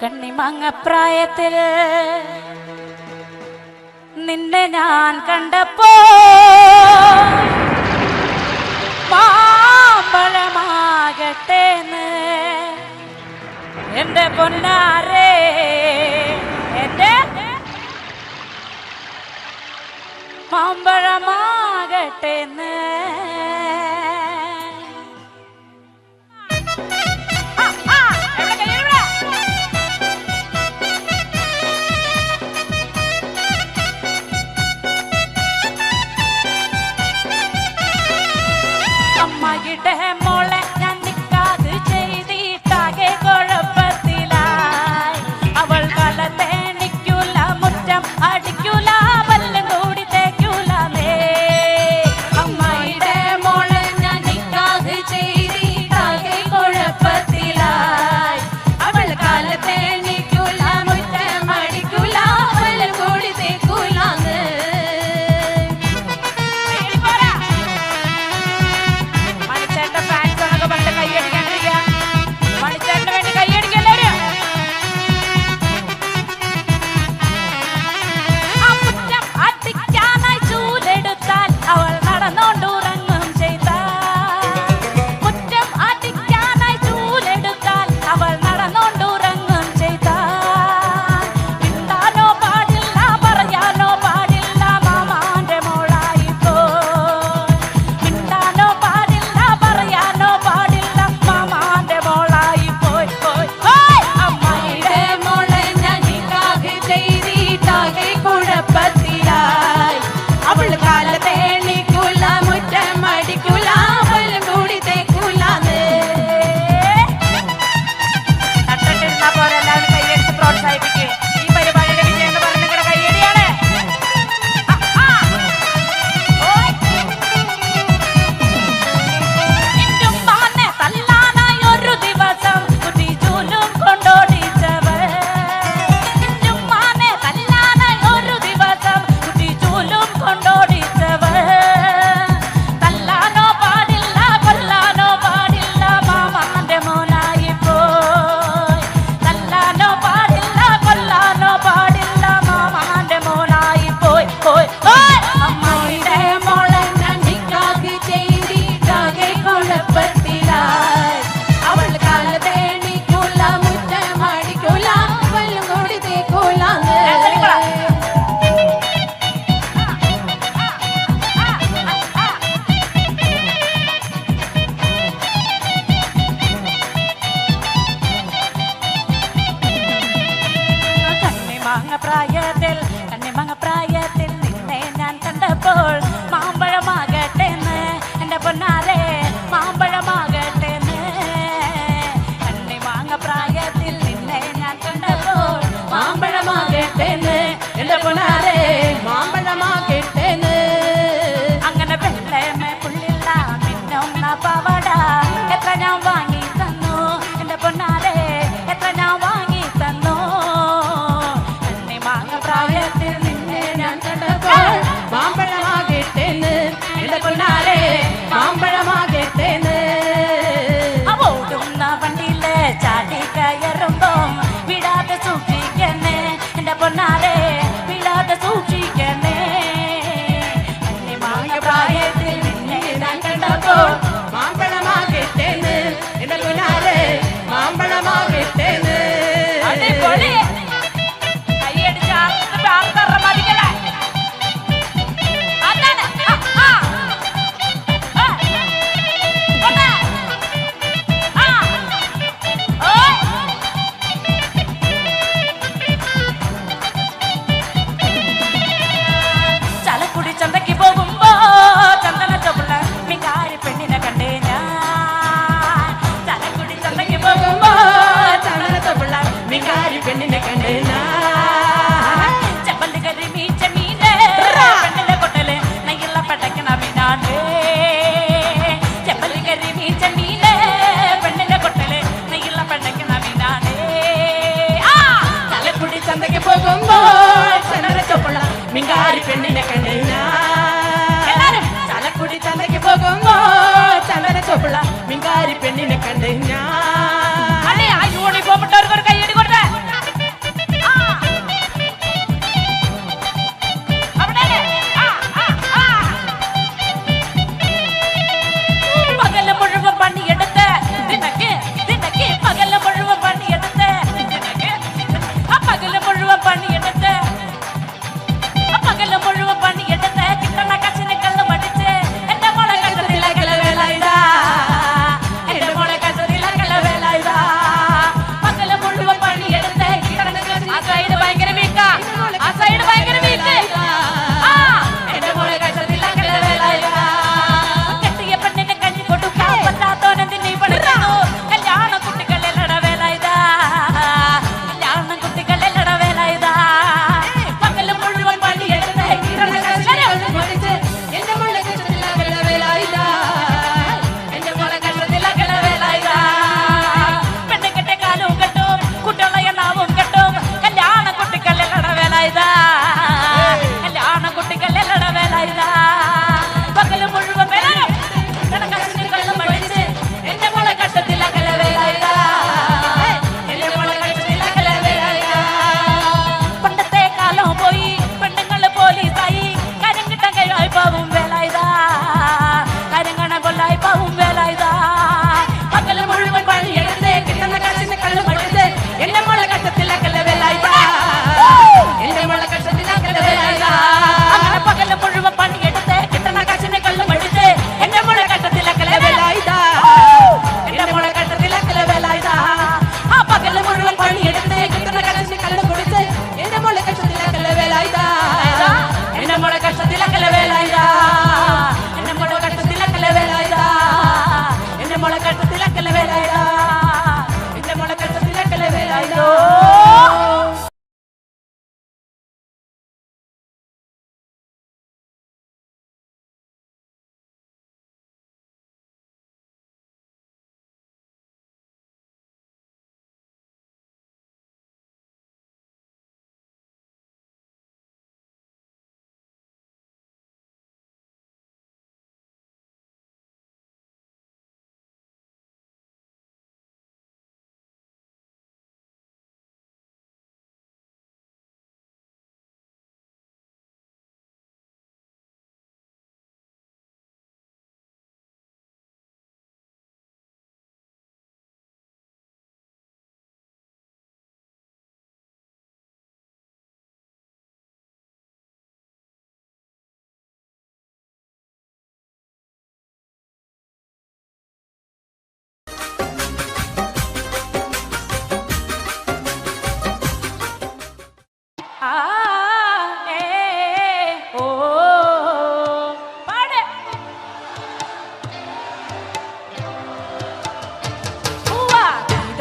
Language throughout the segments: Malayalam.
കണ്ണിമങ്ങപ്രായത്തിൽ നിന്നെ ഞാൻ കണ്ടപ്പോ മാമ്പഴമാകട്ടേന്ന് എന്റെ പൊന്നാരേ, എന്റെ മാമ്പഴമാകട്ടേന്ന്. അമ്മയുടെ മോളെ ഞാൻ നിക്കാത് ചെയ്തിട്ടാകെ കുഴപ്പത്തിലായി. അവൾ കലത്തേണിക്കൂല, മുറ്റം അടിക്കൂല, പല്ലും കൂടി തേക്കൂലേ. അമ്മയുടെ മോളെ ഞാൻ നിക്കാത് ചെയ്തിട്ടാകെ കുഴപ്പത്തിലായി. അവൾ കലത്തേണിക്കൂല, മുറ്റം അടിക്കൂല, പല്ലും കൂടി തേക്കൂലേ. കണ്ണിമങ്ങപ്രായത്തിൽ നിന്നെ ഞാൻ കണ്ടപ്പോൾ മാമ്പഴമാകട്ടേന്ന് എന്റെ പൊന്നാരെ, മാമ്പഴമാകട്ടേന്ന്. കണ്ണിമങ്ങപ്രായത്തിൽ നിന്നെ ഞാൻ കണ്ടപ്പോൾ മാമ്പഴമാകട്ടേന്ന് എന്റെ പൊന്നാരെ, മാമ്പഴമാകട്ടേന്ന്. അങ്ങനെ വെള്ളമേ പുള്ളില്ല മിന്നുന്ന പവട എത്ര ഞാൻ വാങ്ങി തന്നു എന്റെ പൊന്നാരെ, എത്ര ഞാൻ വാങ്ങി തന്നു. പ്രായത്തിൽ നിന്നെ ഞാൻ കണ്ടപ്പോൾ മാമ്പഴമാകട്ടേന്ന് എന്റെ പൊന്നാരെ, മാമ്പഴമാകട്ടേന്ന്. ഓടുന്ന വണ്ടിയില് ചാടി കയറുമ്പോ വിടാതെ സൂക്ഷിക്കണേ എന്റെ പൊന്നാരെ, വിടാതെ സൂക്ഷിക്കണേ. പ്രായത്തിൽ നിന്നെ ഞാൻ കണ്ടപ്പോൾ മാമ്പഴമാകട്ടേന്ന് എന്റെ പൊന്നാരെ, മാമ്പഴമാകട്ടേന്ന്. അടിപൊളി. ചന്തയ്ക്ക് പോകുമ്പോ ചന്ദന ചുവള്ള മികാരി പെണ്ണിനെ കണ്ടേ ഞാൻ. ചലക്കുടി ചന്തയ്ക്ക് പോകുമ്പോ ചന്ദന ചുവള്ള മികാരി പെണ്ണിനെ കണ്ടേ ഞാൻ. ചെമ്പല്ലി കരി മീച്ച മീനെ പെണ്ണിലെ കൊട്ടല് നെയ്യുള്ള പടക്കണ മീനാണ്. ചെമ്പല്ലി കരി മീച്ച മീനെ പെണ്ണിലെ കൊട്ടല് നെയ്യുള്ള പടക്കണ മീനാണ്. ചലക്കുടി ചന്തയ്ക്ക് പോകുമ്പോ ചന്ദന ചുവള്ള മികാരി പെണ്ണിനെ കണ്ടേ ഞാൻ. ചലക്കുടി ചന്തയ്ക്ക് പോകുമ്പോ ചന്ദന ചുവള്ള മികാരി പെണ്ണിനെ കണ്ടേ ഞാൻ. യൂണിഫോം ഇട്ടവർക്ക് ഒരു കൈയടി കൊടുത്തേ.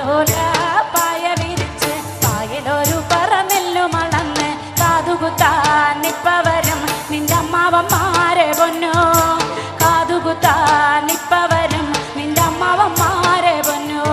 താലോല പായ വിരിച്ച് പായലൊരു പറന്നെല്ലു മളന്ന് കാതുകുത്താൻ ഇപ്പ വരും നിന്റെ അമ്മാവന്മാരെ പൊന്നോ കാതുകുത്താൻ ഇപ്പ വരും നിന്റെ അമ്മാവന്മാരെ പൊന്നോ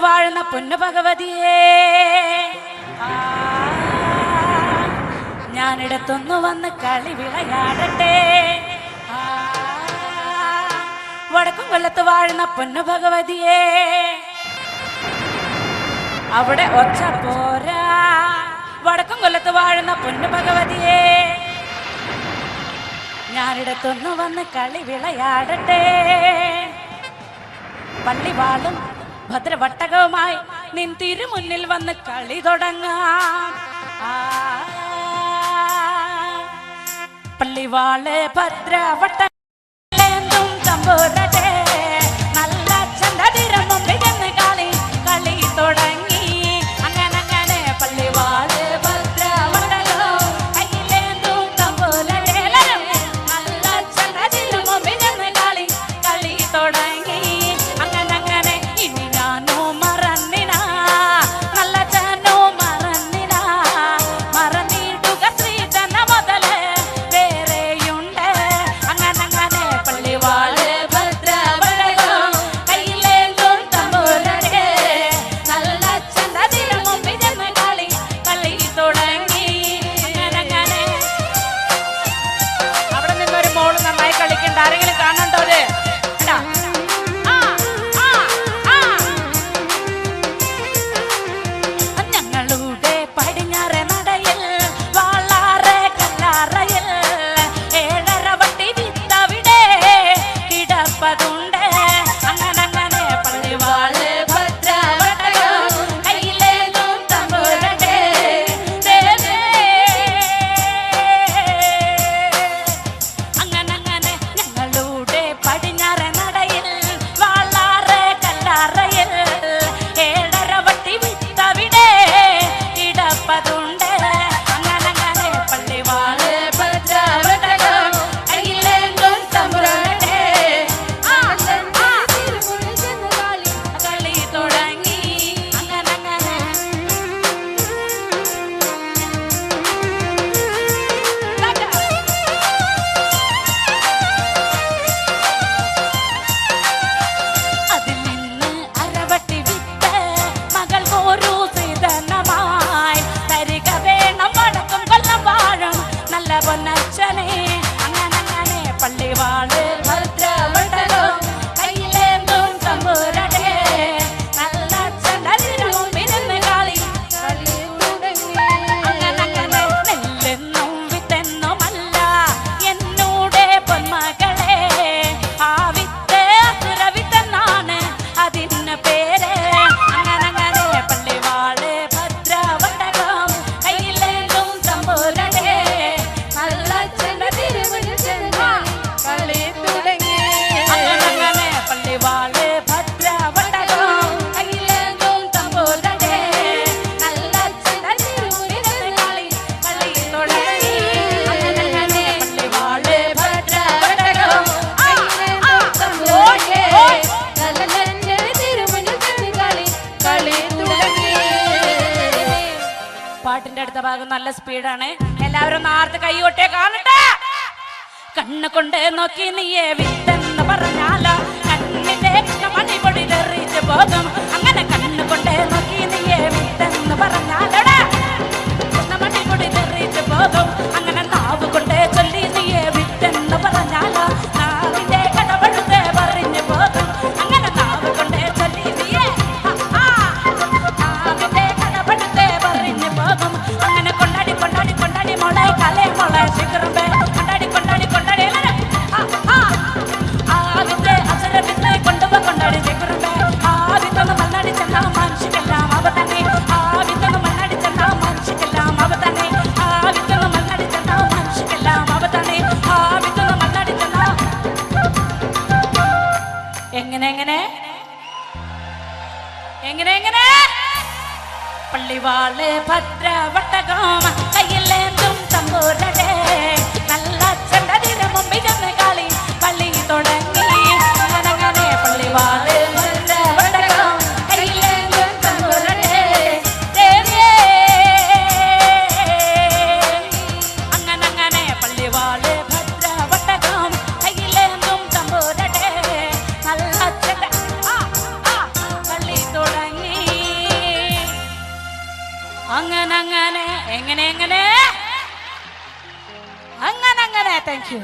വാഴുന്ന പൊന്നു ഭഗവതിയേ ഞാനിടത്തൊന്നു വന്ന് കളി വിളയാടട്ടെ വടക്കും കൊല്ലത്ത് വാഴുന്ന പൊന്നു ഭഗവതിയേ അവിടെ ഒച്ച പോരാ വടക്കും കൊല്ലത്ത് വാഴുന്ന പൊന്നു ഭഗവതിയേ ഞാനിടത്തൊന്നു വന്ന് കളി വിളയാടട്ടെ പള്ളിവാളും ഭദ്രവട്ടകവുമായി നിൻ തിരുമുന്നിൽ വന്ന് കളി തുടങ്ങാം പള്ളിവാള് ഭദ്രവട്ടം തമ്പൂരട്ടെ നല്ല ചന്തതിരം മുമ്പിൽ ചെന്ന് കളി കളി തുടങ്ങി അങ്ങനെ പള്ളിവാള് ഭദ്രവട്ടകം കയ്യിലേന്തും തമ്പൂരട്ടെ നല്ല ചന്തതിരം മുമ്പിൽ ചെന്ന് കളി കളി തുടങ്ങി പള്ളിവാള് പേര്. അങ്ങനെ പള്ളിവാള് ഭദ്രവട്ടകം കയ്യിലേന്തും തമ്പുരാനെ നല്ലച്ഛന്റെ തിരുമുന്നിൽ കളി തുടങ്ങി. അങ്ങനെ പള്ളിവാള് ഭദ്രവട്ടകം കയ്യിലേന്തും തമ്പുരാനെ നല്ലച്ഛന്റെ തിരുമുന്നിൽ കളി തുടങ്ങി. അങ്ങനെ പള്ളിവാള് ഭദ്രവട്ടകം പാട്ടിന്റെ അടുത്ത ഭാഗം നല്ല സ്പീഡാണ്. എല്ലാവരും നാർത്ത് കൈകൊട്ടേ കാണട്ടെ. കണ്ണ് കൊണ്ട് നോക്കി നീയെ വിത്തെന്ന് പറഞ്ഞാലോ കണ്ണിന്റെ മണി പൊടിയിലെറിച്ച് പോകും. അങ്ങനെ കണ്ണ് കൊണ്ട് നോക്കി നീയെ വിത്തെന്ന് പറഞ്ഞാലോടാ മണി പൊടിയിലെറിച്ച് പോകും. അങ്ങനെ നാവ് കൊണ്ട് ചൊല്ലി നീയെ വിത്തെന്ന് പറഞ്ഞാലോ നാവിന്റെ കടപഴുത്തെ പറഞ്ഞു പോകും. അങ്ങനെ നാവ് കൊണ്ട് ചൊല്ലി നീയെ നാവിന്റെ കടപഴുത്തെ പറഞ്ഞു പോകും. അങ്ങനെ കൊണ്ടാടി കൊണ്ടാടി കൊണ്ടാടി മോളെ കലേ മോളെ ശിഖരമ്പേ കൊണ്ടാടി കൊണ്ടാടി കൊണ്ടാടി ആവിന്റെ അക്ഷരവിത്ത് കൊണ്ടുപോ കൊണ്ടാടി ശിഖരമ്പേ ആവിത്തൊന്ന് മണ്ണാടി ചെന്നാ മനുഷ്യക്കെല്ലാം അവ തന്നെ ആവിത്തൊന്ന് മണ്ണാടി ചെന്നാ മനുഷ്യക്കെല്ലാം അവ തന്നെ ആവിത്തൊന്ന് മണ്ണാടി ചെന്നാ മനുഷ്യക്കെല്ലാം അവ തന്നെ ആവിത്തൊന്ന് മണ്ണാടി ചെന്നാ എങ്ങനെ എങ്ങനെ എങ്ങനെ എങ്ങനെ പള്ളിവാള് ഭദ്രവട്ടകം കയ്യിലേന്തും തമ്പുരാനെ നല്ലച്ഛന്റെ തിരുമുമ്പിൽ ചെന്ന് കളി പള്ളി തുടങ്ങി. അങ്ങനെ പള്ളിവാള് ഭദ്രവട്ടകം കയ്യിലേന്തും തമ്പുരാനെ ദേവിയേ. അങ്ങനെ പള്ളിവാള് ഭദ്രവട്ടകം കയ്യിലേന്തും തമ്പുരാനെ നല്ലച്ഛന്റെ പള്ളി തുടങ്ങി. അങ്ങനെ എങ്ങനെ അങ്ങനെ താങ്ക് യു.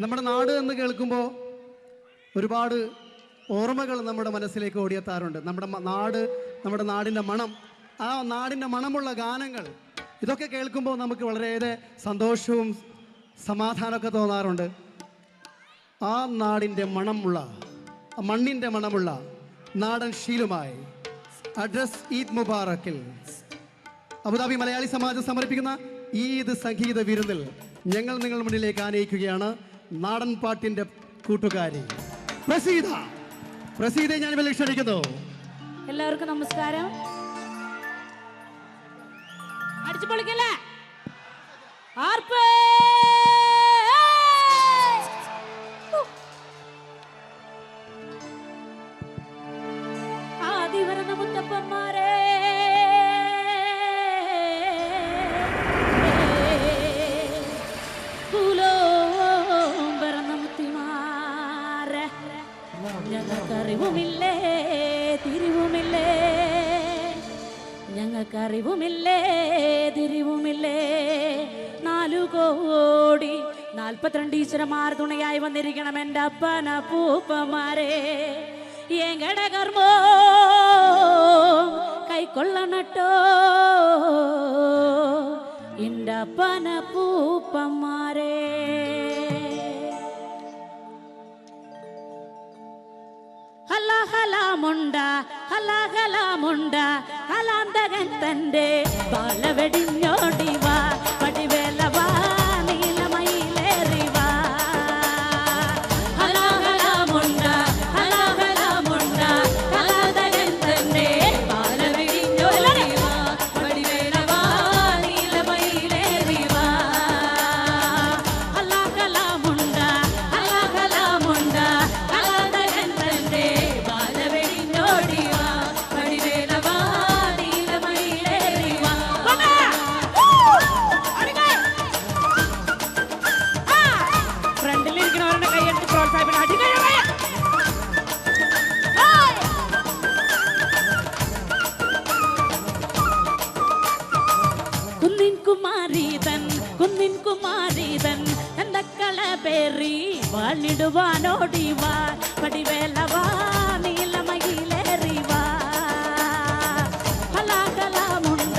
നമ്മുടെ നാട് എന്ന് കേൾക്കുമ്പോൾ ഒരുപാട് ഓർമ്മകൾ നമ്മുടെ മനസ്സിലേക്ക് ഓടിയെത്താറുണ്ട്. നമ്മുടെ നാടിൻ്റെ മണം, ആ നാടിൻ്റെ മണമുള്ള ഗാനങ്ങൾ, ഇതൊക്കെ കേൾക്കുമ്പോൾ നമുക്ക് വളരെയേറെ സന്തോഷവും സമാധാനമൊക്കെ തോന്നാറുണ്ട്. ആ നാടിൻ്റെ മണമുള്ള, മണ്ണിൻ്റെ മണമുള്ള നാടൻ ശീലുമായി അഡ്രസ് ഈദ് മുബാറക്കിൽ അബുദാബി മലയാളി സമാജം സമർപ്പിക്കുന്ന ഈദ് സംഗീത വിരുന്നിൽ ഞങ്ങൾ നിങ്ങളുടെ മുന്നിലേക്ക് ആനയിക്കുകയാണ് നാടൻ പാട്ടിൻ്റെ കൂട്ടുകാരി പ്രസീദയെ ഞാൻ ക്ഷണിക്കുന്നു. എല്ലാവർക്കും നമസ്കാരം. അടിച്ചു പൊളിക്കല്ലേ ആദിവരണ മുത്തപ്പന്മാരെ ഞങ്ങൾക്കറിവുമില്ലേ തിരിവുമില്ലേ 4 കോടി 42 ഈശ്വരന്മാർ തുണയായി വന്നിരിക്കണം എൻ്റെ അപ്പന പൂപ്പമാരെ. എങ്കട കർമ്മോ കൈക്കൊള്ളണട്ടോ എൻ്റെ അപ്പന പൂപ്പമാരെ. ഹലാമുണ്ട ഹലാന്തകൻ തൻ്റെ ബാലവെടിഞ്ഞോടിവാ പടിവേലവാ നീലമയിലേറിവാ സാഹിബിന് അടികഴവയ കുന്നിൻ കുമാരീതൻ എന്തക്കള പേറി വാണിടുവാനോടിവാ പടിവേലവാ നീലമയിലേറിവാ ഹലാകലാമുണ്ട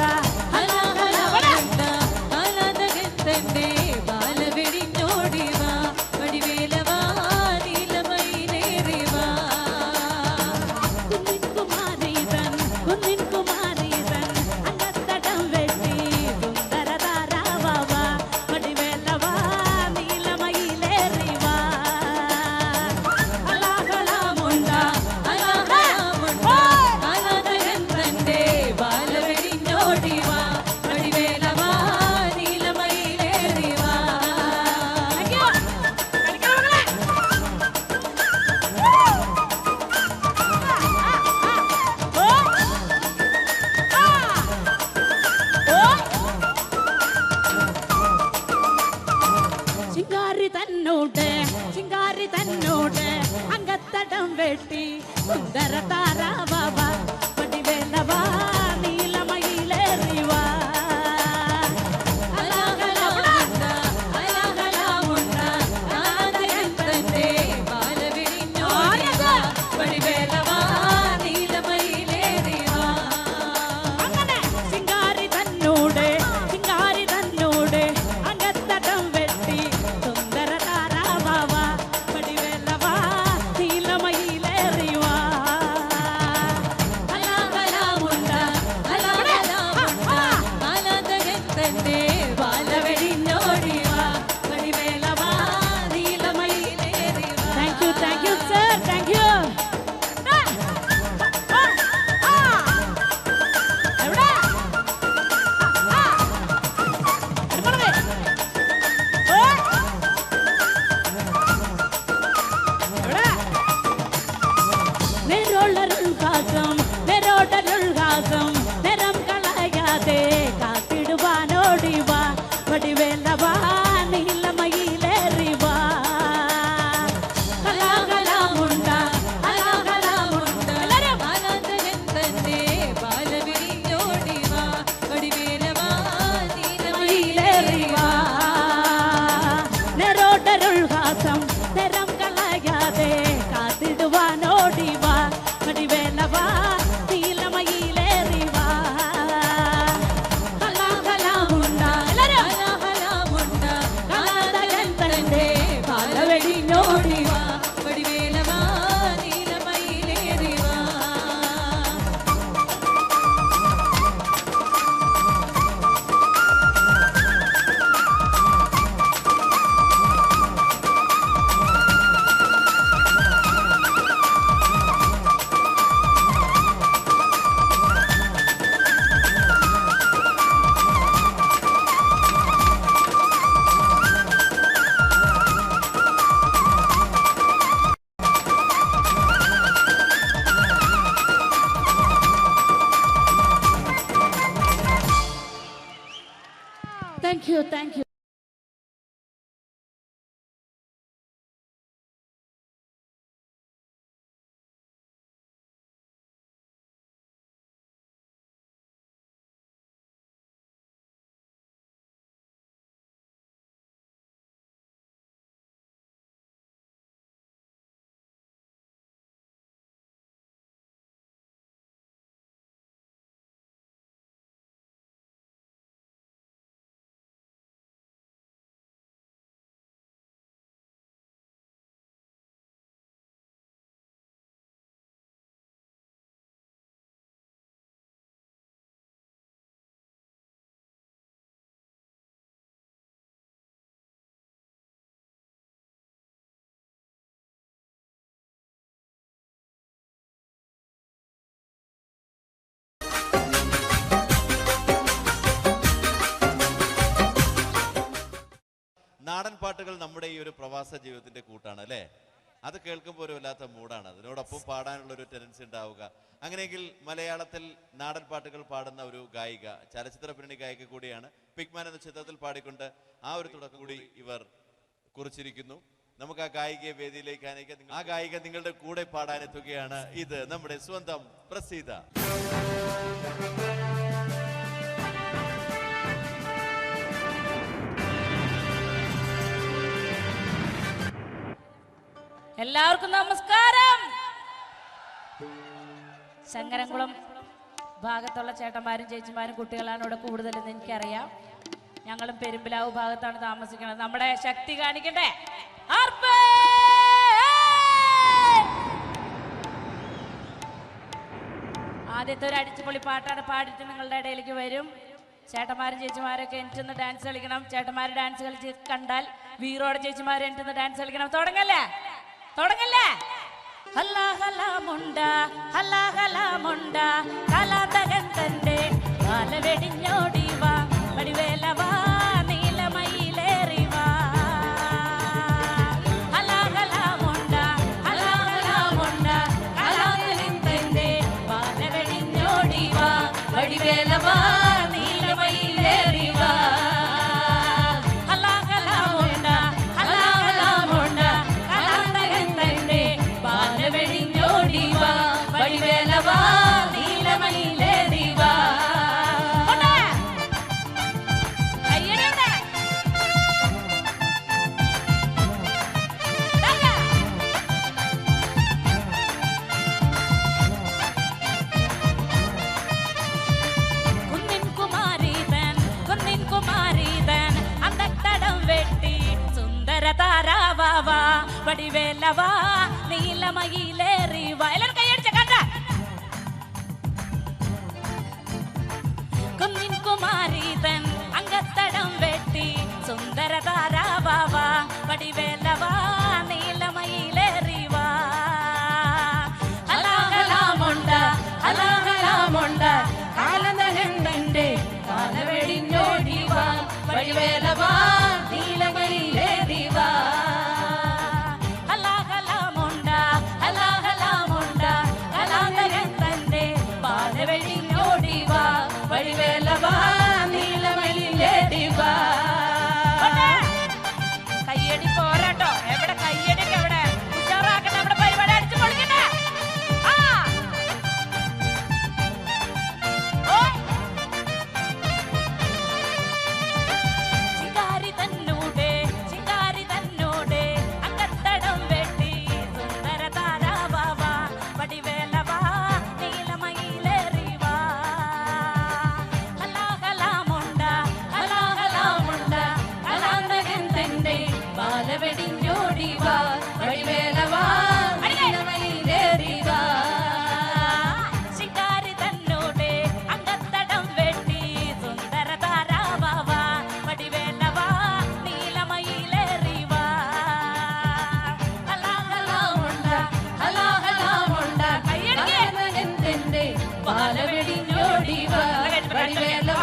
ഹലാകലാമുണ്ട ബാലവെടിഞ്ഞോടിവാ പടിവേലവാ നീലമയിലേറിവാ കുന്നിൻ കുമാരീതൻ അങ്കത്തടം വെട്ടി സുന്ദരതാരാവാ പടിവേലവാ നീലമയിലേറിവാ ഹലാകലാമുണ്ട ഹലാകലാമുണ്ട ബാലവെടിഞ്ഞോടിവാ പടിവേലവാ നീലമയിലേറിവാ. ചിങ്കാരി തന്നോട് അങ്കത്തടം വെട്ടി സുന്ദര താരാവാ പടിവേലവാ നീലമയിലേറിവാ ഹലാകലാമുണ്ട ഹലാകലാമുണ്ട ബാലവെടിഞ്ഞോടിവാ പടിവേലവാ നീലമയിലേറിവാ. അങ്ങനെ ചിങ്കാരി തന്നോട് അങ്കത്തടം വെട്ടി സുന്ദര താരാവാ പടിവേലവാ നീലമയിലേറിവാ ഹലാകലാമുണ്ട ബാലവെടിഞ്ഞോടിവാ പടിവേലവാ നീലമയിലേറിവാ. Thank you sir, thank you. നിറം കളയാതെ കാത്തിടുവാനോടിവാ പടിവേലവാ നീലമയിലേറിവാ ഹലാകലാമുണ്ട ബാലവെടിഞ്ഞോടിവാ പടിവേലവാ നീലമയിലേറിവാ നിറോടരുൾഹാസം നിറം കളയാതെ കാത്തിടുവാനോടിവാ പടിവേലവാ നീലമയിലേറിവാ ഹലാകലാമുണ്ട ബാലവെടിഞ്ഞോടിവാ പടിവേലവാ നീലമയിലേറിവാ. Thank you. നാടൻ പാട്ടുകൾ നമ്മുടെ ഈ ഒരു പ്രവാസ ജീവിതത്തിന്റെ കൂട്ടാണ് അല്ലേ? അത് കേൾക്കുമ്പോൾ ഒരു വല്ലാത്ത മൂടാണ്. അതിനോടൊപ്പം പാടാനുള്ള ഒരു ടെൻഡൻസി ഉണ്ടാവുക. അങ്ങനെയെങ്കിൽ മലയാളത്തിൽ നാടൻ പാട്ടുകൾ പാടുന്ന ഒരു ഗായിക, ചലച്ചിത്ര പിന്നണി ഗായിക കൂടിയാണ്. പിഗ്മാൻ എന്ന ചിത്രത്തിൽ പാടിക്കൊണ്ട് ആ ഒരു തുടക്കം കൂടി ഇവർ കുറിച്ചിരിക്കുന്നു. നമുക്ക് ആ ഗായികയെ വേദിയിലേക്ക് അനയിക്കാം. ആ ഗായിക നിങ്ങളുടെ കൂടെ പാടാനെത്തുകയാണ്. ഇത് നമ്മുടെ സ്വന്തം പ്രസീത. എല്ലാവർക്കും നമസ്കാരം. ശങ്കരംകുളം ഭാഗത്തുള്ള ചേട്ടന്മാരും ചേച്ചിമാരും കുട്ടികളാണ് ഇവിടെ കൂടുതലെന്ന് എനിക്കറിയാം. ഞങ്ങളും പെരുമ്പിലാവ് ഭാഗത്താണ് താമസിക്കുന്നത്. നമ്മുടെ ശക്തി കാണിക്കട്ടെ. ആദ്യത്തെ ഒരു അടിച്ചുപൊളി പാട്ടാണ് പാടിയിട്ട് നിങ്ങളുടെ ഇടയിലേക്ക് വരും. ചേട്ടന്മാരും ചേച്ചിമാരൊക്കെ എനിക്കൊന്ന് ഡാൻസ് കളിക്കണം. ചേട്ടന്മാർ ഡാൻസ് കളിച്ച് കണ്ടാൽ വീറോടെ ചേച്ചിമാർ എനിക്കൊന്ന് ഡാൻസ് കളിക്കണം. തുടങ്ങല്ലേ തുടങ്ങല്ലേ. ഹല്ലാഹലാമുണ്ട ഹല്ലാഹലാമുണ്ട കലാതകൻ തന്റെ കാല വെടിഞ്ഞോടിവാ വടിവേലവാ നീലമയിലേറിവാ. ഹല്ലാഹലാമുണ്ട ഹല്ലാഹലാമുണ്ട കലാതകൻ തന്റെ കാല വെടിഞ്ഞോടിവാ വടിവേലവാ നീലമയിലേറിവാ. ഹല്ലാഹലാമുണ്ട ഹല്ലാഹലാമുണ്ട കലാതകൻ തന്റെ കാല വെടിഞ്ഞോടിവാ വടിവേലവാ നീലമയിലേറിവാ. താരാവാ വടിവേലവാ നീലമയിലേറിവാ. എല്ലാവരും കൈയടിച്ച കണ്ട. കുന്നിൻ കുമാരീതൻ അങ്കത്തടം വെട്ടി സുന്ദര താരാവാ വടിവേലവാ നീലമയിലേറിവാ. ഹലാഹലാമുണ്ട ഹലാഹലാമുണ്ട കാലനഹന്തന്റെ കാല വെടിഞ്ഞോടിവാ വടിവേലവാ നീലമയിലേറിവാ. ഹലാഹലാമുണ്ട ഹലാഹലാമുണ്ട കലാതകൻ തന്റെ പാല വെടിഞ്ഞോടിവാ വടിവേലവാ നീലമയിലേറിവാ. കയ്യടി പോരാട്ടോ. എവിടെ കയ്യടിക്ക് എവിടെ ഉഷാറാക്കട്ടെ. നമ്മുടെ പരിപാടി അടിച്ചു പൊളിക്കട്ടെ. വടിവേലവാ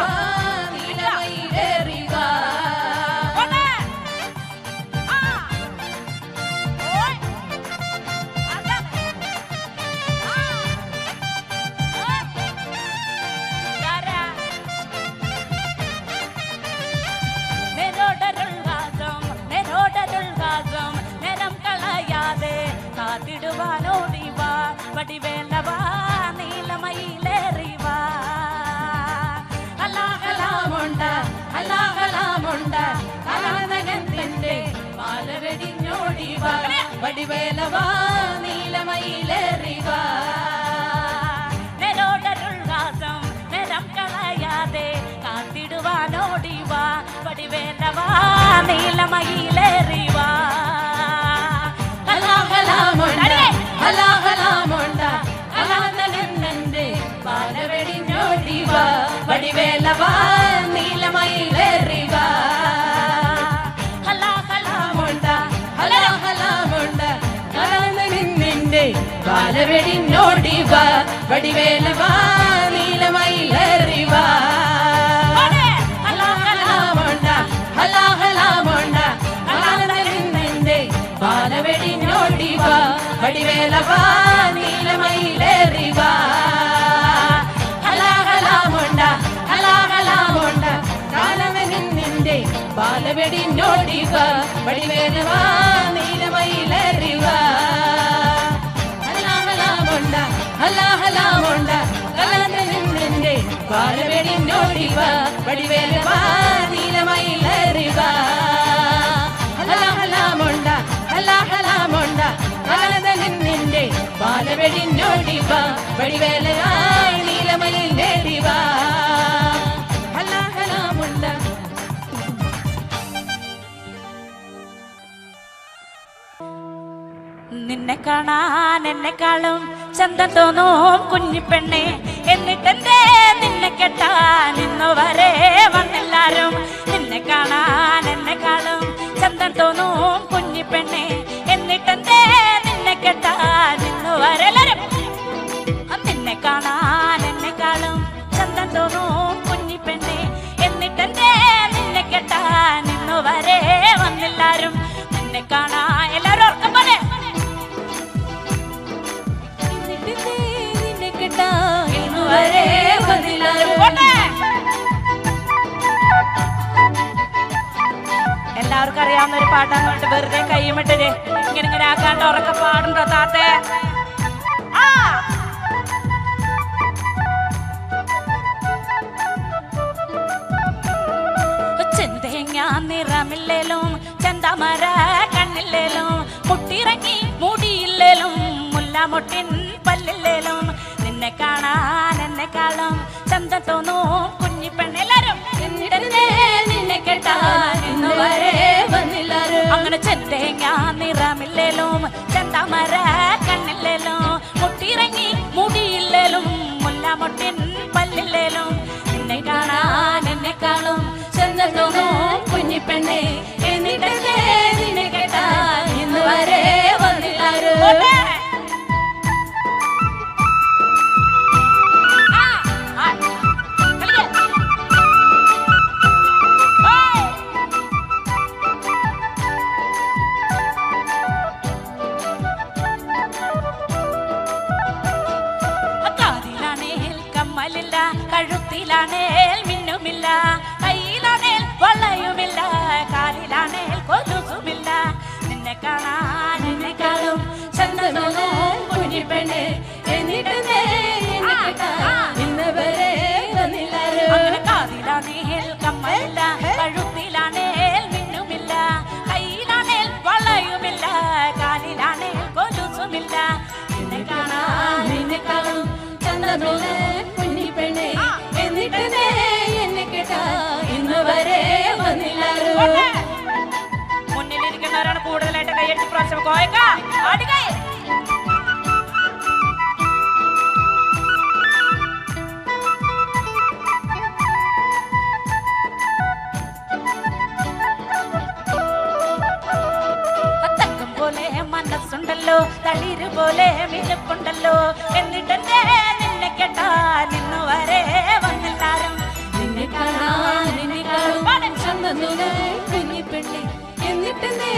നീലമയിലേറിവാ. ഹലാഹലാമുണ്ട ഹലാഹലാമുണ്ട കലാതകൻ തന്റെ പാല വെടിഞ്ഞോടിവാ വടിവേലവാ നീലമയിലേറിവാ. നെരോടരുൾവാസം നിരം കളയാതെ കാത്തിടുവാനോടിവാ വടിവേലവാ നീലമയിലേറിവാ. ഹലാഹലാമുണ്ട ഹലാഹലാമുണ്ട കലാതകന്റെ പാല വെടിഞ്ഞോടിവാ വടിവേലവാ നീലമയിലേറിവാ. ഹലാഹലാമുണ്ട ഹലാഹലാമുണ്ട കലാതകന്റെ പാല വെടിഞ്ഞോടിവാ വടിവേലവാ നീലമയിലേറിവാ. ഹലാഹലാമുണ്ട ഹലാഹലാമുണ്ട കലാതകന്റെ പാല വെടിഞ്ഞോടിവാ വടിവേലവാ നീലമയിലേറിവാ. ഹലാഹലാമുണ്ട ഹലാഹലാമുണ്ട കാലവനിന്റെ പാല വെടിഞ്ഞോടിവാ വടിവേലവാ നീല നീലമയിലേറിവ ഹലാഹലാമൊണ്ട ഹലാഹലാമൊണ്ട കലാതനിന്റെ ബാലവെടിഞ്ഞോടിവ വടിവേലവ നീലമയിലേറിവ ഹലാഹലാമൊണ്ട ഹലാഹലാമൊണ്ട കലാതനിന്റെ ബാലവെടിഞ്ഞോടിവ വടിവേലവ നീലമയിലേറിവ ഹലാഹലാമൊണ്ട. നിന്നെ കാണാൻ എന്നെക്കാളും ചന്തം തോന്നും കുഞ്ഞിപ്പെണ്ണെ എന്നിട്ടെന്തേ നിന്നെ കെട്ടാൻ ഇന്നു വരെ വന്നെല്ലാരും. നിന്നെ കാണാൻ എന്നെക്കാളും ചന്തം തോന്നും കുഞ്ഞിപ്പെണ്ണെ എന്നിട്ടെന്തേ നിന്നെ കെട്ടാൻ ഇന്നു വരെ എല്ലാരും. നിന്നെ കാണാൻ എന്നെക്കാളും ചന്തം തോന്നും കുഞ്ഞിപ്പെണ്ണെ എന്നിട്ടെന്തേ നിന്നെ കെട്ടാൻ ഇന്നു വരെ വന്നെല്ലാരും. നിന്നെ കാണാൻ എല്ലാരും ഓർക്കം പോലെ എല്ലാവർക്കും അറിയാവുന്ന ഒരു പാട്ടാന്ന് പറഞ്ഞിട്ട് വെറുതെ കൈമിട്ടത് ഇങ്ങനെ ഇങ്ങനെ ആക്കാണ്ട് ഉറക്കെ പാടുണ്ടോ താത്തേ? ചെന്തേങ്ങ നിറമില്ലേലും ചന്തമര കണ്ണില്ലേലും മുട്ടിറങ്ങി മൂടിയില്ലേലും മുല്ലാമൊട്ടിൻ പല്ലില്ലേലും നിന്നെ കാണാൻ എന്നെക്കാളും ചന്തം തോന്നും കുഞ്ഞിപ്പെണ്ണ് എല്ലാരും. നിന്നെ കേട്ടാൻ ഇന്നു വരെ വന്നില്ലാരും. അങ്ങനെ ചെന്തേങ്ങ നിറമില്ലേലും ചന്തമര കണ്ണില്ലേലും മുട്ടിറങ്ങി മൂടിയില്ലേലും മുല്ലാമൊട്ടിൻ പല്ലില്ലേലും നിന്നെ കാണാൻ എന്നെക്കാളും ചന്തം തോന്നും കുഞ്ഞിപ്പെണ്ണെ എന്നിട്ടേ നിന്നെ കേട്ടാൻ ഇന്നു വരെ വന്നില്ലാരും. കഴുത്തിലാണേൽ മിന്നുമില്ല കയ്യിലാണേൽ വളയുമില്ല കാലിലാണേൽ കൊലുസുമില്ല. നിന്നെ കാണാൻ എന്നെക്കാളും ചന്തമോനും കുഞ്ഞിപ്പെണ്ണെ എന്നിട്ട് ഇന്ന് വരെ വന്നില്ലാരും. അങ്ങനെ കാതിലാണേൽ കമ്മലില്ല കഴുത്തിലാണേൽ മിന്നുമില്ല കയ്യിലാണേൽ വളയുമില്ല കാലിലാണേൽ കൊലുസുമില്ല. നിന്നെ കാണാൻ എന്നെക്കാളും ചന്തമോനെ കുഞ്ഞിപ്പെണ്ണെ എന്നിട്ട് എന്നെ കേട്ടാ ഇന്ന് വരെ വന്നില്ലാരും. മുന്നിലിരിക്കുന്നവരാണ് കൂടുതലായിട്ട് കൈയടിച്ച് പ്രാവശ്യം കോയക്ക ആടുകൈ. തക്കം പോലെ മനസ്സുണ്ടല്ലോ തളിര് പോലെ മിനുക്കുണ്ടല്ലോ എന്നിട്ടെന്തേ നിന്നെ കേട്ടാൻ ഇന്നു വരെ വന്നെല്ലാരും. നിന്നെ കാണാൻ എന്നെക്കാളും ചന്തം കുഞ്ഞിപ്പെണ്ണെ എന്നിട്ടെന്തേ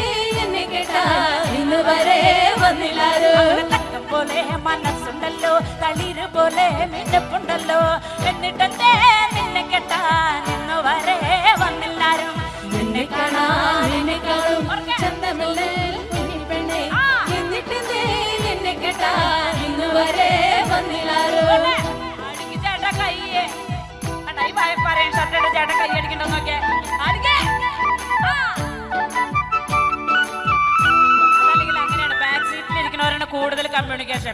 എന്നെ കേട്ടാൻ ഇന്നു വരെ വന്നില്ലാരും. തക്കം പോലെ മനസ്സുണ്ടല്ലോ തളിര് പോലെ മിനുക്കുണ്ടല്ലോ എന്നിട്ടെന്തേ നിന്നെ കേട്ടാൻ ഇന്നു വരെ വന്നെല്ലാരും. നിന്നെ കാണാൻ എന്നെക്കാളും ചന്തമില്ലേ കുഞ്ഞിപ്പെണ്ണെ എന്നിട്ടെന്തേ എന്നെ കേട്ടാൻ ഇന്നു വരെ വന്നില്ലാരും. ചേട്ടാ കയ്യേ പറയാൻ ഷർട്ടയുടെ ചേട്ടൻ കൈ അടിക്കണ്ടോ നോക്കിയേ അതല്ലെങ്കിൽ അങ്ങനെയാണ് ബാക്ക് സീറ്റിൽ ഇരിക്കുന്നവരാണ് കൂടുതൽ കമ്മ്യൂണിക്കേഷൻ.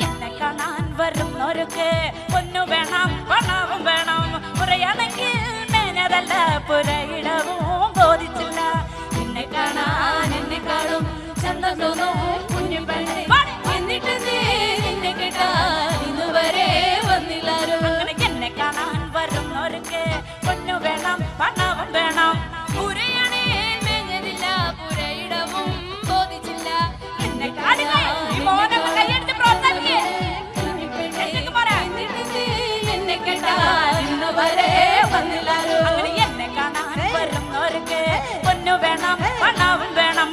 എന്നെ കാണാൻ വരുന്നവർക്ക് പൊന്നു വേണം പണവും വേണം പുറയാണെങ്കിൽ മേനതല്ല പുരയിടവും ബോധിച്ചില്ല. നിന്നെ കാണാൻ എന്നെക്കാളും ചന്തം തോന്നും കുഞ്ഞിപ്പെണ്ണെ എന്നിട്ട് നിന്നെ കേട്ടാൻ ഇന്നു വരെ വന്നില്ലാരും. അങ്ങനെ എന്നെ കാണാൻ വരുന്നവർക്ക് പൊന്നു വേണം പണവും വേണം പുരയാണേ മേഞ്ഞതില്ല പുരയിടവും ബോധിച്ചില്ല. എന്നെ കൈയടിച്ച് പ്രോത്സാഹിപ്പിക്കേ എന്നെ കേട്ടാൻ ഇന്നു വരെ വന്നില്ലാരും. അങ്ങനെ എന്നെ കാണാൻ വരുന്നവർക്ക് പൊന്നു വേണം പണവും വേണം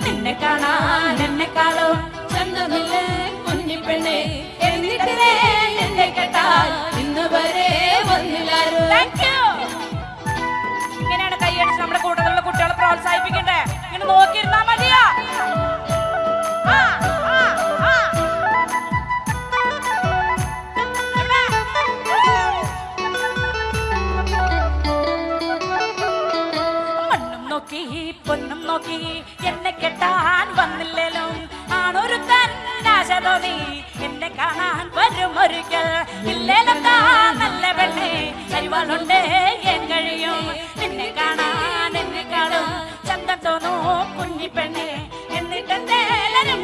നിന്നെ കാണാൻ എന്നെക്കാളും ചന്തമില്ലേ കെട്ടാൻ ഇന്ന് വരെ വന്നില്ലാരും. ഇങ്ങനെയാണ് കൈയടിച്ച് നമ്മുടെ കൂട്ടത്തിലുള്ള കുട്ടികളെ പ്രോത്സാഹിപ്പിക്കണ്ടേ. ഇങ്ങനെ നോക്കിയിരുന്നാ മതിയാ. മണ്ണും നോക്കി പൊന്നും നോക്കി എന്നെ കെട്ടാൻ വന്നില്ലേലും ആണൊരു തന്നാശ തോന്നി എന്നെ കാണാൻ വരും ഒരിക്കൽ. ഇല്ലേലും നല്ല പെണ്ണെ അരിവാളുണ്ട് എൻ കഴിയും നിന്നെ കാണാൻ എന്നെക്കാളും ചന്തം തോന്നും കുഞ്ഞി പെണ്ണെ. എന്നിട്ടെന്തേലും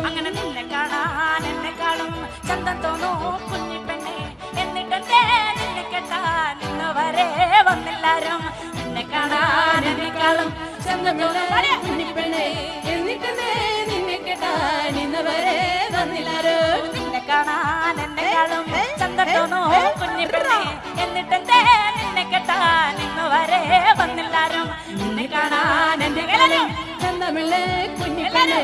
അങ്ങനെ നിന്നെ കാണാൻ എന്നെക്കാളും ചന്തം തോന്നും കുഞ്ഞി പെണ്ണെ. എന്നിട്ടെന്തേ നിന്നെ കെട്ടാൻ ഇന്ന് വരെ വന്നില്ലാരും. നിന്നെ കാണാൻ എന്നെക്കാളും ചന്തം തോന്നും കുഞ്ഞി പെണ്ണെ. എന്നിട്ടെന്തേ നിന്നെ കെട്ടാൻ ഇന്ന് വരെ വന്നില്ലാരും. നിന്നെ കാണാൻ എന്നെക്കാളും ചന്തം തോന്നും കുഞ്ഞി പെണ്ണെ. എന്നിട്ടെന്തേ നിന്നെ കെട്ടാൻ ഇന്ന് വരെ വന്നില്ലാരും. നിന്നെ കാണാൻ എന്നെക്കാളും ചന്തമില്ലേ കുഞ്ഞി പെണ്ണെ.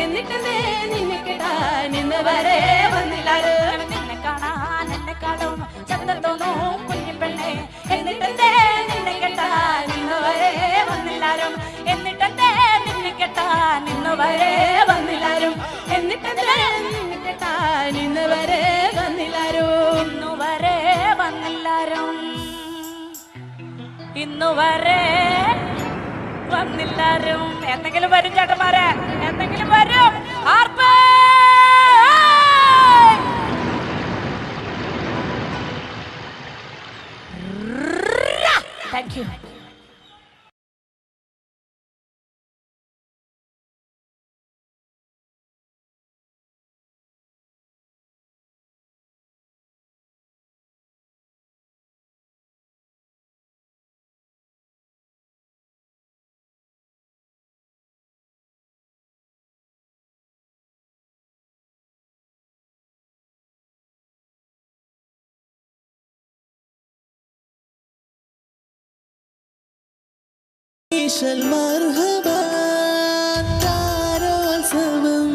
എന്നിട്ടെന്തേ നിന്നെ കെട്ടാൻ ഇന്ന് വരെ വന്നില്ലാരും. നിന്നെ കാണാൻ എന്നെക്കാളും ചന്തം തോന്നും കുഞ്ഞി പെണ്ണെ. എന്നിട്ടെന്തേ നിന്നെ കെട്ടാൻ ഇന്ന് വരെ വന്നില്ലാരും. എന്നിട്ടെന്തേ നിന്നെ കെട്ടാൻ ഇന്ന് വരെ വന്നില്ലാരും. എന്നിട്ടെന്തേ നിന്നെ കെട്ടാൻ ഇന്ന് വരെ വന്നില്ലാരും. ഇന്നു വരെ വന്നില്ലാരും. ഇന്നു വരെ വന്നില്ലാരും. എന്തെങ്കിലും വരും ചേട്ടന്മാരെ, എന്തെങ്കിലും വരും. Thank you. مرحبا താരോത്സവം.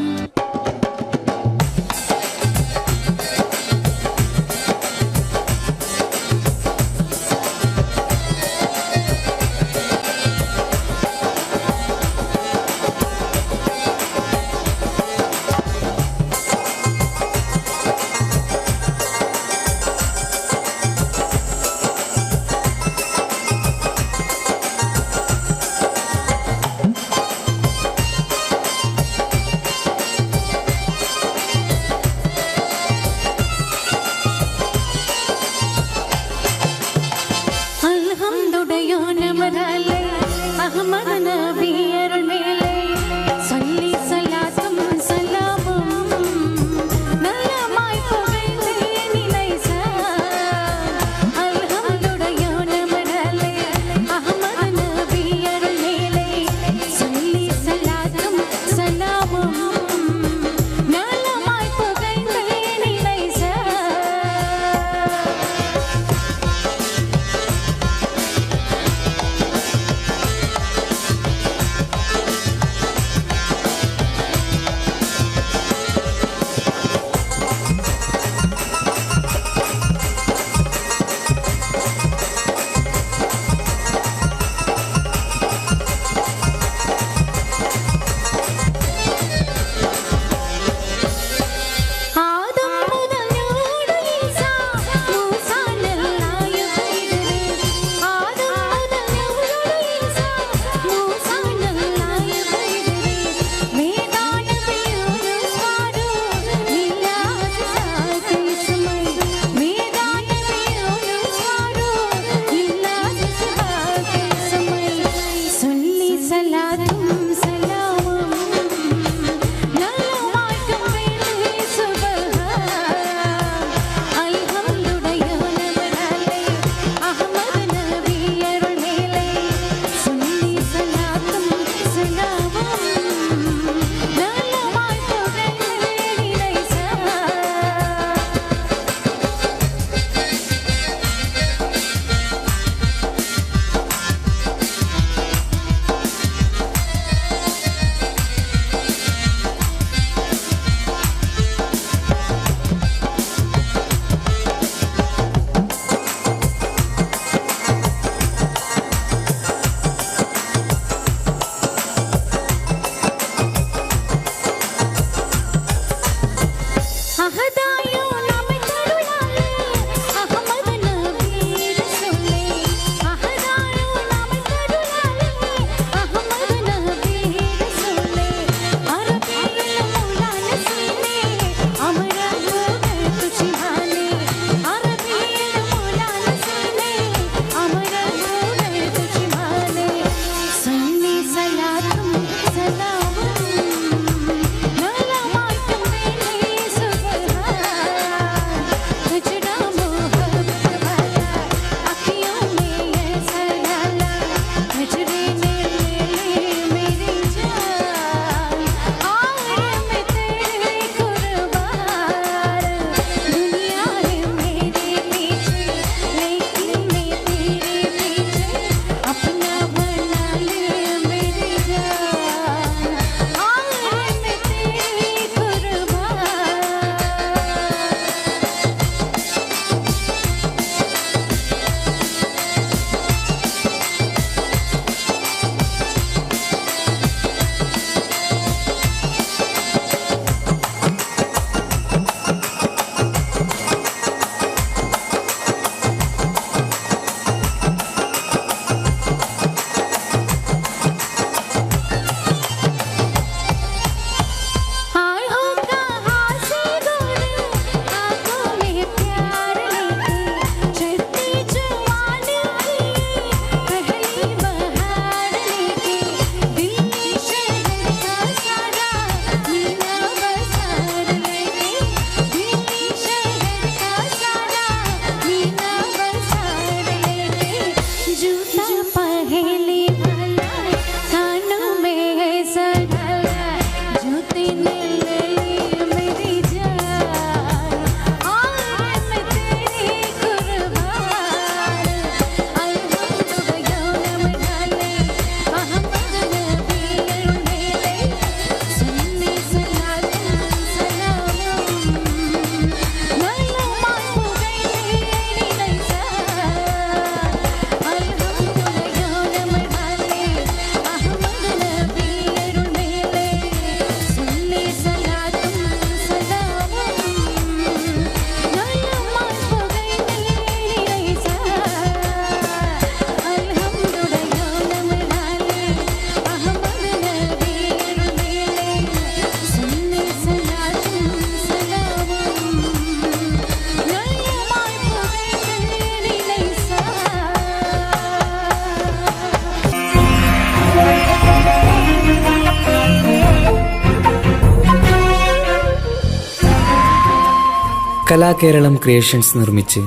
കലാകേരളം ക്രിയേഷൻസ് നിർമ്മിച്ച്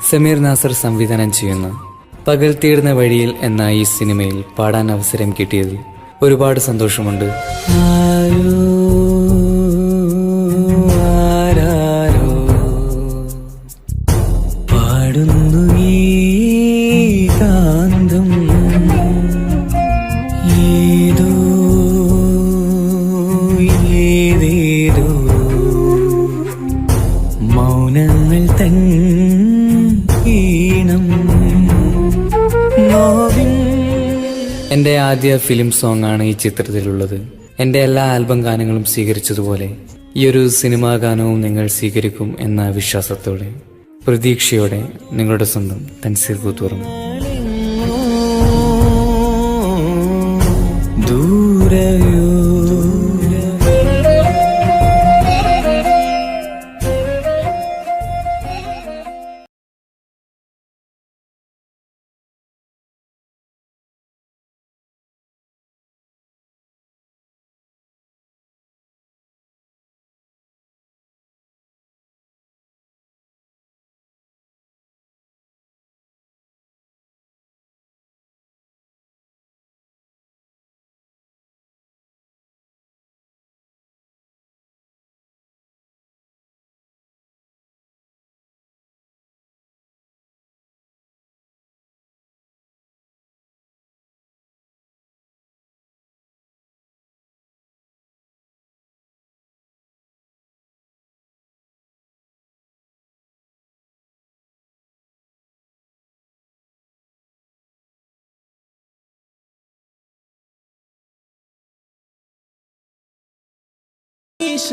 സമീർ നാസർ സംവിധാനം ചെയ്യുന്ന പകൽ തീർന്ന വഴിയിൽ എന്ന ഈ സിനിമയിൽ പാടാൻ അവസരം കിട്ടിയതിൽ ഒരുപാട് സന്തോഷമുണ്ട്. പാടുന്നു ഈ കാന്തം ഏതോ ഏതേതോ മൗനങ്ങൾ തൻ ഈണം. എൻ്റെ ആദ്യ ഫിലിം സോങ് ആണ് ഈ ചിത്രത്തിലുള്ളത്. എൻ്റെ എല്ലാ ആൽബം ഗാനങ്ങളും സ്വീകരിച്ചതുപോലെ ഈ ഒരു സിനിമാ ഗാനവും നിങ്ങൾ സ്വീകരിക്കും എന്ന വിശ്വാസത്തോടെ പ്രതീക്ഷയോടെ നിങ്ങളുടെ സ്വന്തം തൻസീർ കൂത്തുറന്നു. ദൂരയോ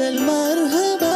المرحبا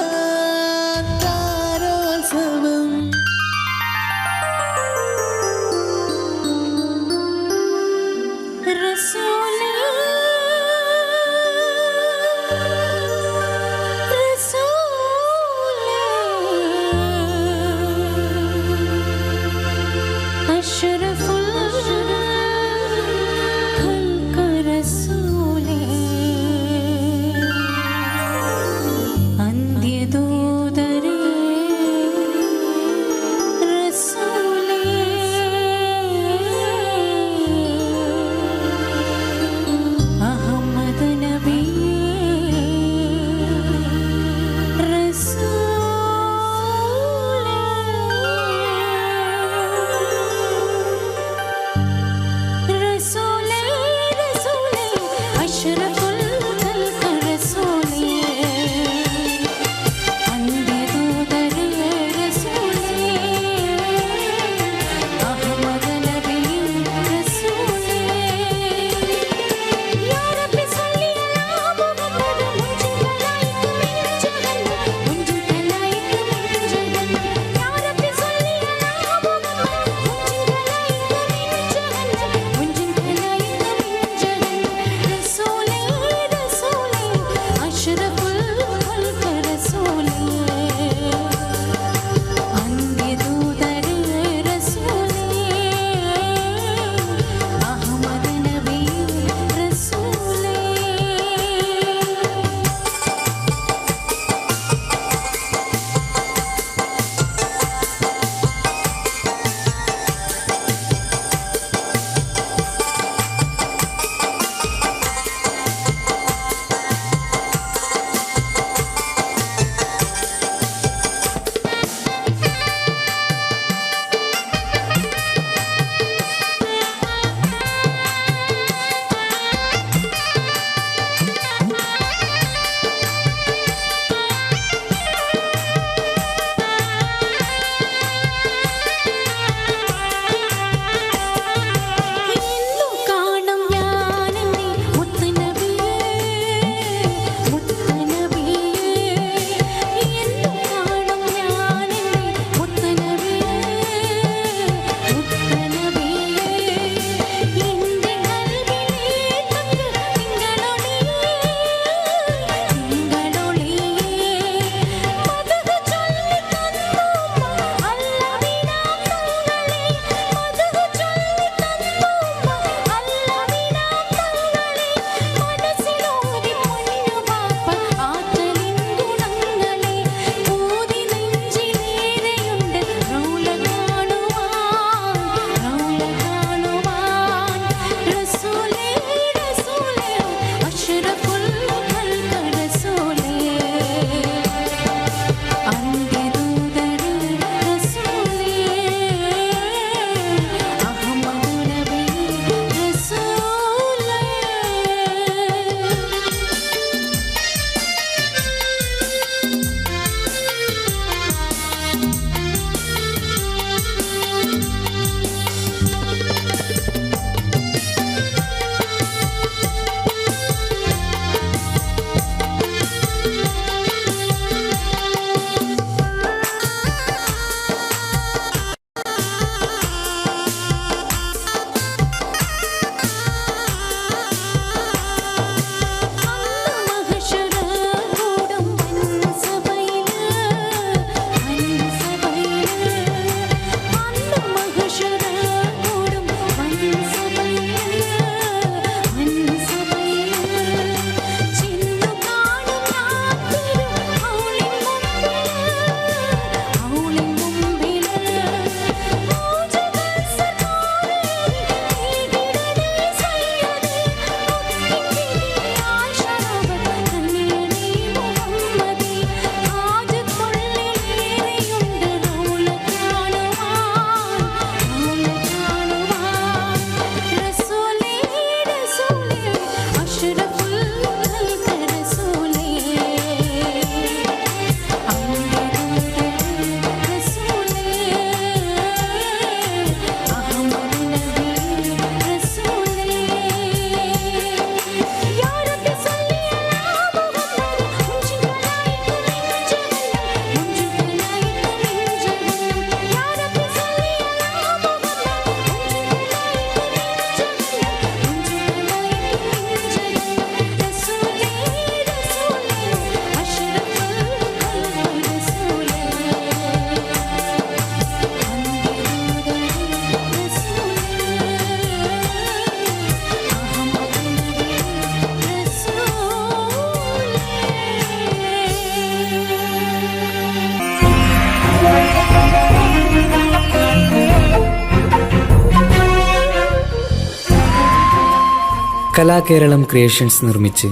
കലാകേരളം ക്രിയേഷൻസ് നിർമ്മിച്ച്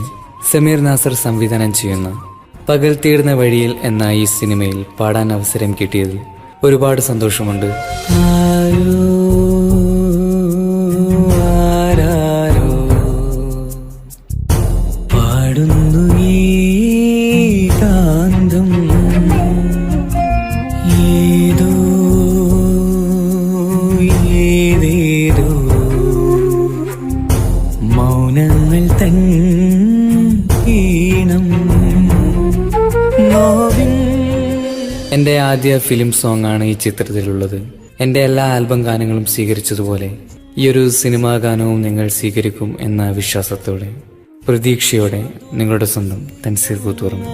സമീർ നാസർ സംവിധാനം ചെയ്യുന്ന പകൽ തീർന്ന വഴിയിൽ എന്ന ഈ സിനിമയിൽ പാടാൻ അവസരം കിട്ടിയതിൽ ഒരുപാട് സന്തോഷമുണ്ട്. ആരോ ആരാരോ പാടുന്നു ഈ കാന്തം, ഏതോ ഏതേതോ മൗനങ്ങൾ തൻ ഈണം. എൻ്റെ ആദ്യ ഫിലിം സോങ് ആണ് ഈ ചിത്രത്തിലുള്ളത്. എൻ്റെ എല്ലാ ആൽബം ഗാനങ്ങളും സ്വീകരിച്ചതുപോലെ ഈ ഒരു സിനിമാ ഗാനവും നിങ്ങൾ സ്വീകരിക്കും എന്ന വിശ്വാസത്തോടെ പ്രതീക്ഷയോടെ നിങ്ങളുടെ സ്വന്തം തൻസീർ കൂത്തുപറമ്പ്.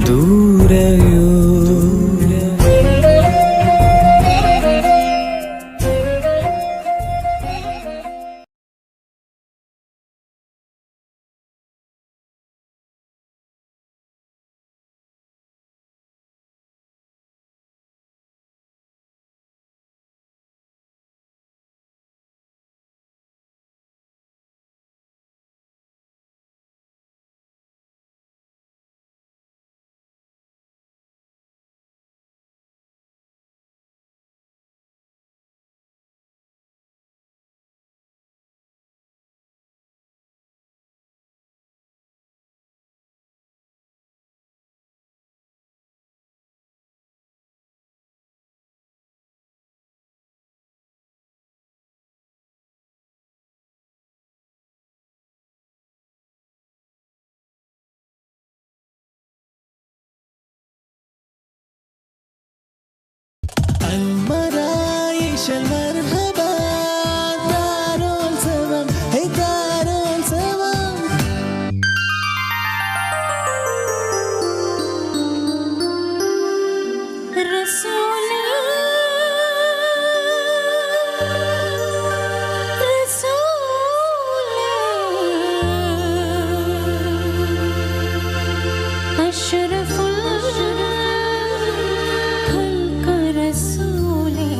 ദൂരയോ مرحبا دارون سوام هي دارون سوام رسولي رسولي أشرف الخلق رسولي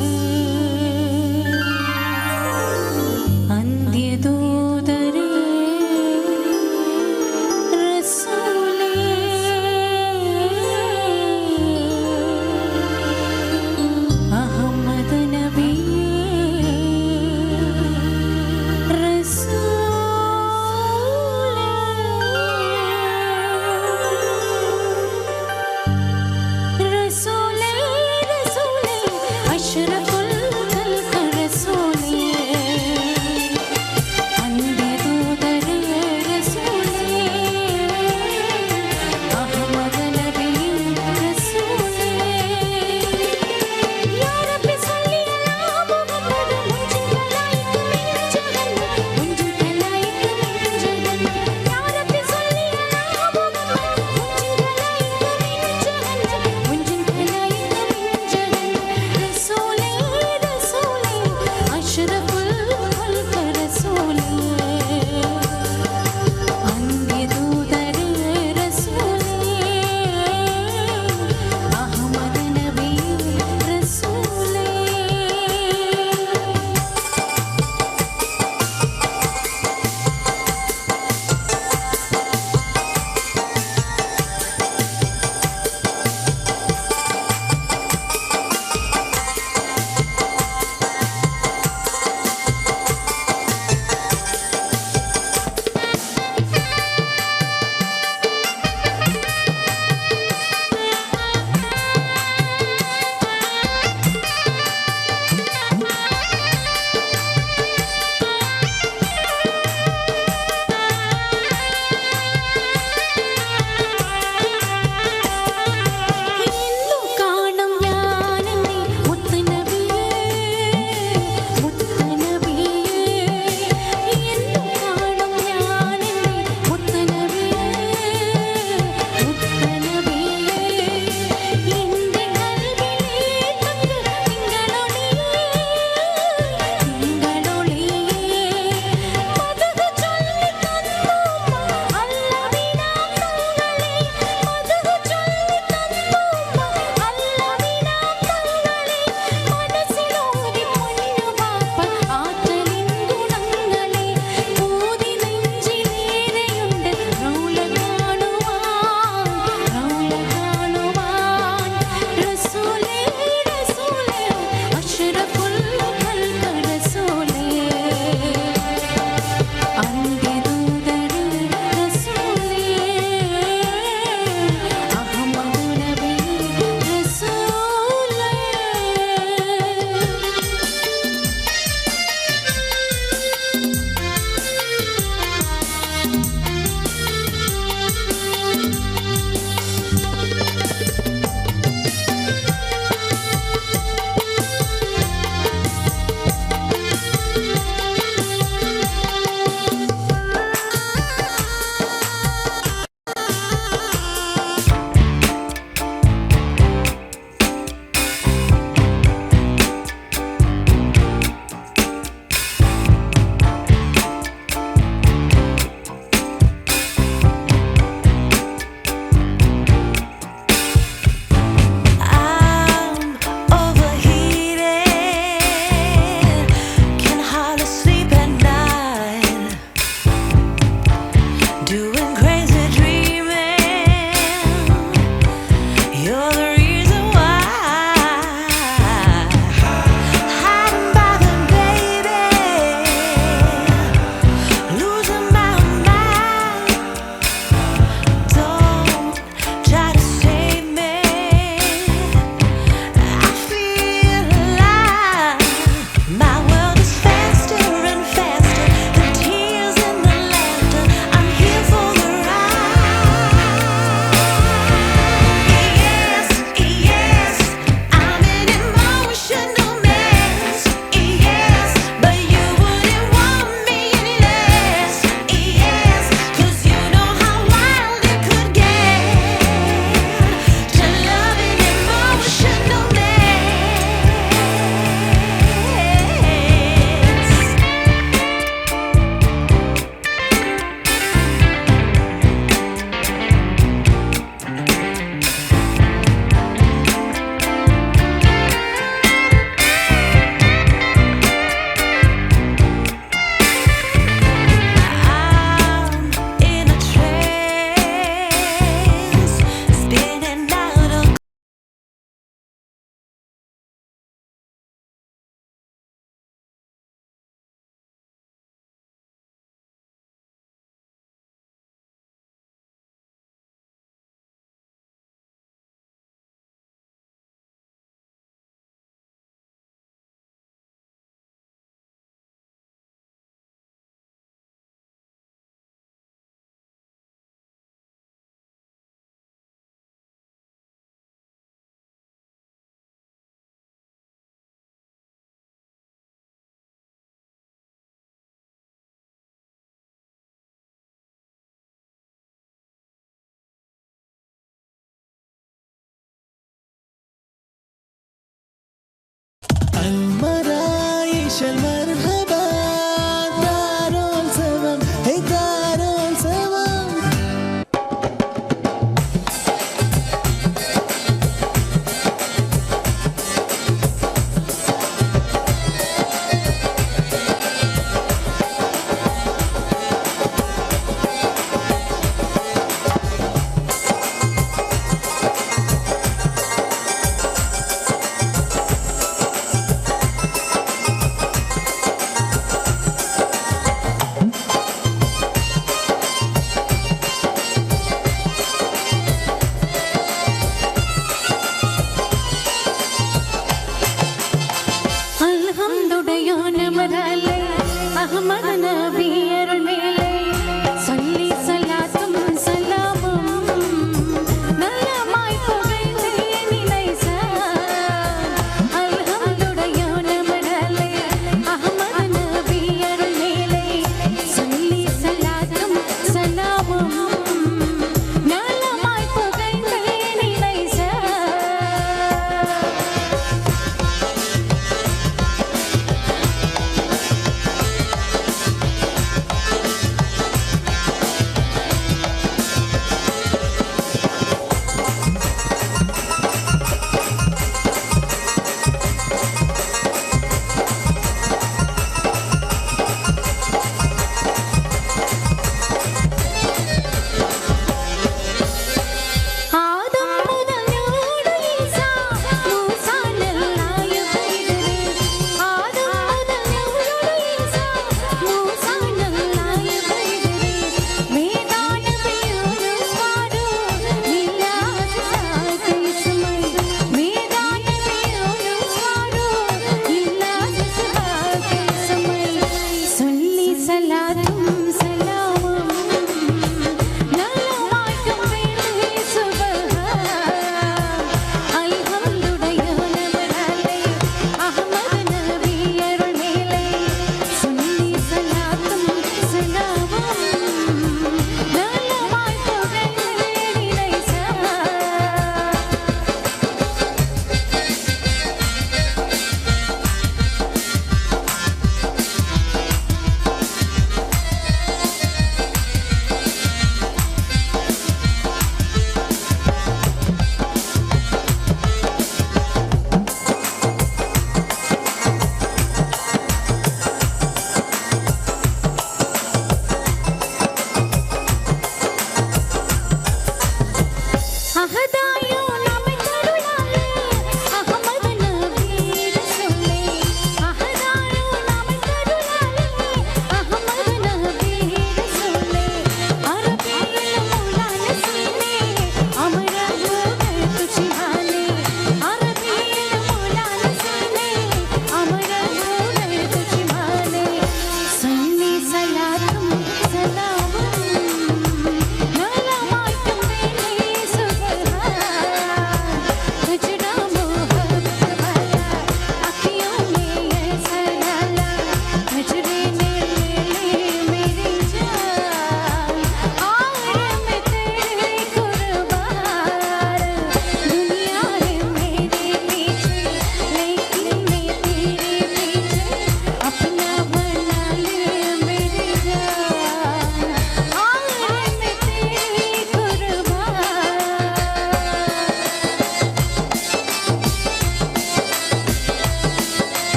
സുഖദായി